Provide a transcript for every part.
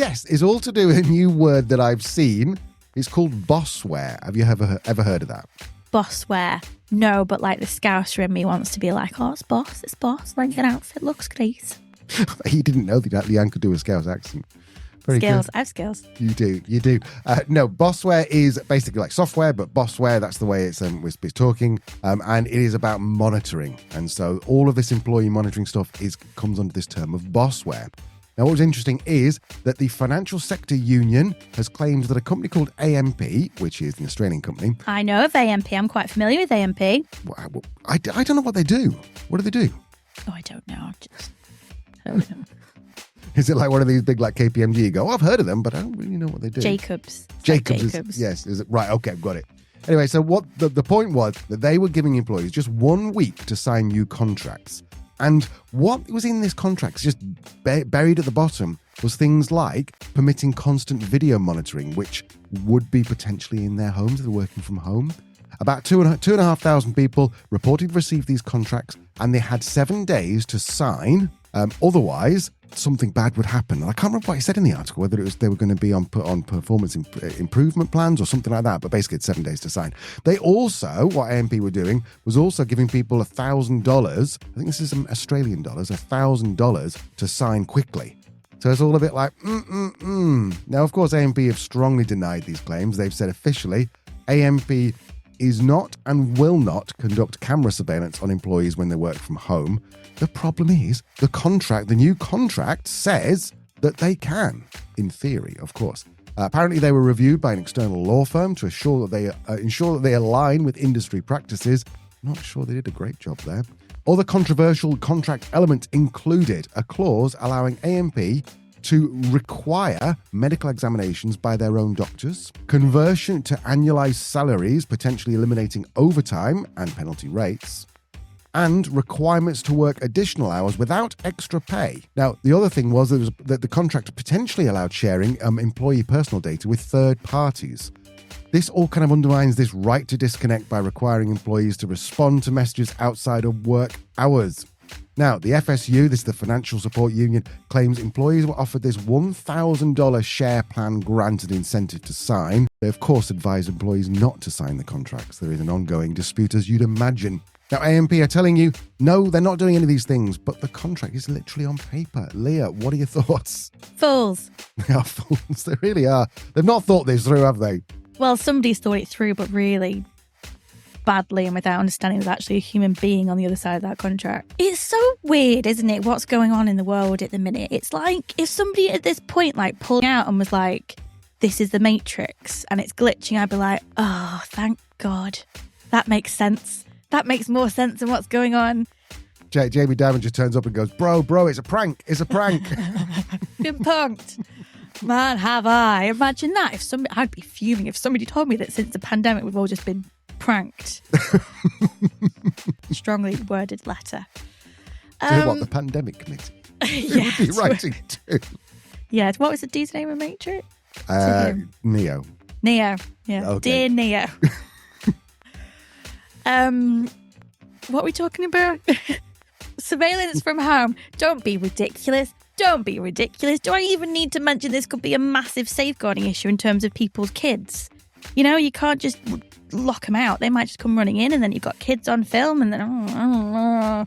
Yes, it's all to do with a new word that I've seen. It's called Bossware. Have you ever heard of that? Bossware. No, but like the Scouser in me wants to be like, oh, it's boss. Like an outfit looks great. You didn't know that Leanne could do a Scouse accent. Very skills. good. I have skills. You do. No, Bossware is basically like software, but Bossware, that's the way it's talking. And it is about monitoring. And so all of this employee monitoring stuff comes under this term of Bossware. Now, what was interesting is that the Financial Sector Union has claimed that a company called AMP, which is an Australian company. I know of AMP. I'm quite familiar with AMP. I don't know what they do. What do they do? Oh, I don't know. I don't know. Is it like one of these big like KPMG? You go, I've heard of them, but I don't really know what they do. Jacobs. Yes. Is it right? Okay, got it. Anyway, so what the point was that they were giving employees just 1 week to sign new contracts. And what was in this contract, just buried at the bottom, was things like permitting constant video monitoring, which would be potentially in their homes if they're working from home. About 2,500 people reported to receive these contracts, and they had 7 days to sign. Otherwise, something bad would happen. And I can't remember what he said in the article, whether it was they were going to be on performance improvement plans or something like that, but basically it's 7 days to sign. They also, what AMP were doing, was also giving people $1,000, I think this is Australian dollars, $1,000 to sign quickly. So it's all a bit like, Now, of course, AMP have strongly denied these claims. They've said officially, AMP is not and will not conduct camera surveillance on employees when they work from home. The problem is the new contract says that they can, in theory, of course. Apparently, they were reviewed by an external law firm to ensure that they align with industry practices. Not sure they did a great job there. Other controversial contract elements included a clause allowing AMP to require medical examinations by their own doctors, conversion to annualized salaries, potentially eliminating overtime and penalty rates, and requirements to work additional hours without extra pay. Now, the other thing was that the contract potentially allowed sharing employee personal data with third parties. This all kind of undermines this right to disconnect by requiring employees to respond to messages outside of work hours. Now, the FSU, this is the Financial Support Union, claims employees were offered this $1,000 share plan granted incentive to sign. They, of course, advise employees not to sign the contracts. There is an ongoing dispute, as you'd imagine. Now, AMP are telling you, no, they're not doing any of these things, but the contract is literally on paper. Leah, what are your thoughts? Fools. They are fools. They really are. They've not thought this through, have they? Well, somebody's thought it through, but really badly and without understanding there's actually a human being on the other side of that contract. It's so weird, isn't it, what's going on in the world at the minute? It's like if somebody at this point like pulled out and was like, this is the Matrix and it's glitching, I'd be like, oh, thank God. That makes sense. That makes more sense than what's going on. Jamie Dimon just turns up and goes, bro, it's a prank. It's a prank. Been punked. Man, have I. Imagine that. I'd be fuming if somebody told me that since the pandemic we've all just been pranked. Strongly worded letter. The pandemic committee? Who would be writing to? Yeah, what was the dude's name of Matrix? Neo. Yeah. Okay. Dear Neo. What are we talking about? Surveillance from home. Don't be ridiculous. Do I even need to mention this could be a massive safeguarding issue in terms of people's kids? You know, you can't just lock them out. They might just come running in and then you've got kids on film and then,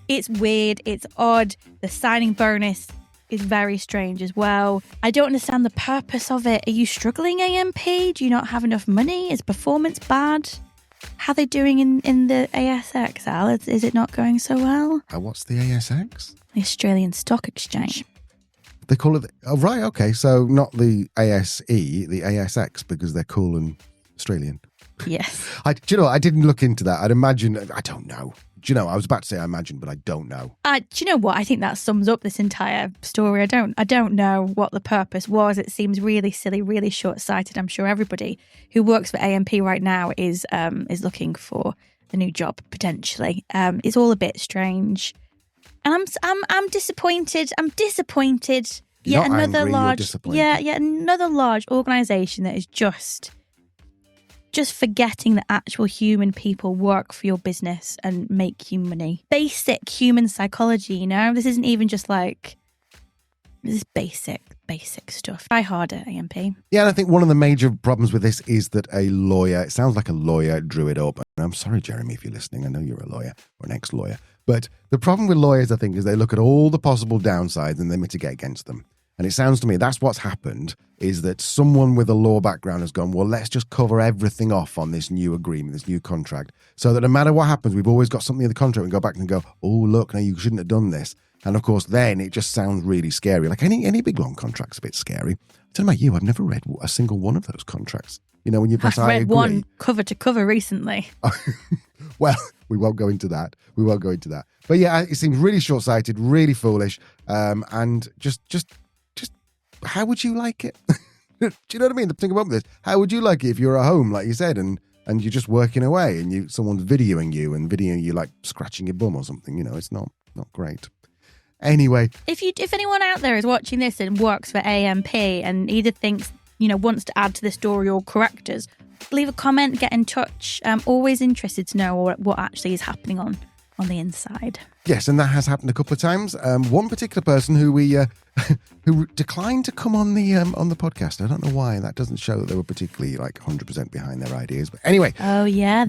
It's weird. It's odd. The signing bonus is very strange as well. I don't understand the purpose of it. Are you struggling, AMP? Do you not have enough money? Is performance bad? How are they doing in the ASX, Al? Is it not going so well? What's the ASX? The Australian Stock Exchange. They call it... Oh, right, okay. So not the ASE, the ASX, because they're cool and Australian. Yes. I didn't look into that. I'd imagine... I don't know. I was about to say I imagine, but I don't know. Do you know what? I think that sums up this entire story. I don't know what the purpose was. It seems really silly, really short-sighted. I'm sure everybody who works for AMP right now is looking for a new job potentially. It's all a bit strange, and I'm disappointed. I'm disappointed. You're Yet not another angry, large, you're disappointed. another large organisation that is just forgetting that actual human people work for your business and make you money. Basic human psychology, you know? This isn't even just like... This is basic stuff. Try harder, AMP. Yeah, and I think one of the major problems with this is that a lawyer, it sounds like a lawyer drew it up. And I'm sorry, Jeremy, if you're listening. I know you're a lawyer or an ex-lawyer. But the problem with lawyers, I think, is they look at all the possible downsides and they mitigate against them. And it sounds to me that's what's happened, is that someone with a law background has gone, well, let's just cover everything off on this new agreement, this new contract, so that no matter what happens, we've always got something in the contract. We go back and go, oh, look, no, you shouldn't have done this. And of course, then it just sounds really scary. Like any big long contract's a bit scary. I don't know about you, I've never read a single one of those contracts. You know, when you press I've I read agree. one cover to cover recently. Well, we won't go into that. But yeah, it seems really short-sighted, really foolish, and just how would you like it? Do you know what I mean? Think about this. How would you like it if you're at home, like you said, and you're just working away, and someone's videoing you like scratching your bum or something? You know, it's not great. Anyway, if anyone out there is watching this and works for AMP and either thinks, wants to add to the story or correct us, leave a comment, get in touch. I'm always interested to know what actually is happening on the inside. Yes, and that has happened a couple of times. One particular person who we who declined to come on the podcast. I don't know why. That doesn't show that they were particularly 100% behind their ideas. But anyway. Oh yeah,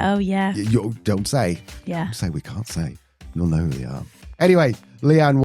oh yeah. You don't say. Yeah. Don't say, we can't say. You'll know who they are. Anyway, Leanne.